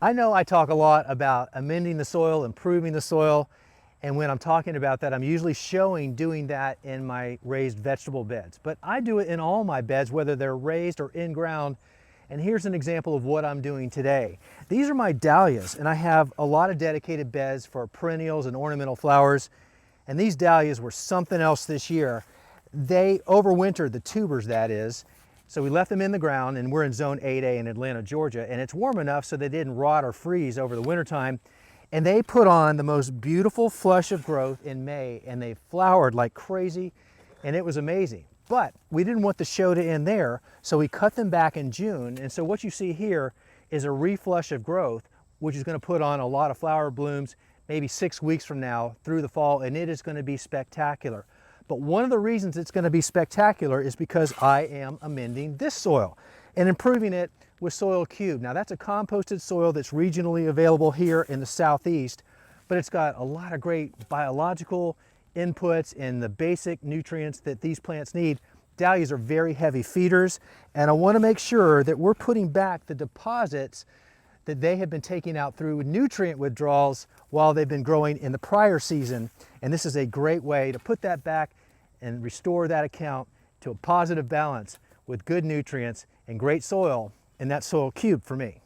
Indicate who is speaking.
Speaker 1: I know I talk a lot about amending the soil, improving the soil, and when I'm talking about that, I'm usually showing doing that in my raised vegetable beds. But I do it in all my beds, whether they're raised or in ground. And here's an example of what I'm doing today. These are my dahlias, and I have a lot of dedicated beds for perennials and ornamental flowers. And these dahlias were something else this year. They overwintered, the tubers that is, so we left them in the ground, and we're in zone 8A in Atlanta, Georgia, and it's warm enough so they didn't rot or freeze over the wintertime. And they put on the most beautiful flush of growth in May, and they flowered like crazy, and it was amazing. But we didn't want the show to end there, so we cut them back in June. And so what you see here is a reflush of growth, which is going to put on a lot of flower blooms maybe 6 weeks from now through the fall, and it is going to be spectacular. But one of the reasons it's going to be spectacular is because I am amending this soil and improving it with Soil³. Now that's a composted soil that's regionally available here in the Southeast, but it's got a lot of great biological inputs and the basic nutrients that these plants need. Dahlias are very heavy feeders, and I want to make sure that we're putting back the deposits that they have been taking out through nutrient withdrawals while they've been growing in the prior season. And this is a great way to put that back and restore that account to a positive balance with good nutrients and great soil, and that's Soil³ for me.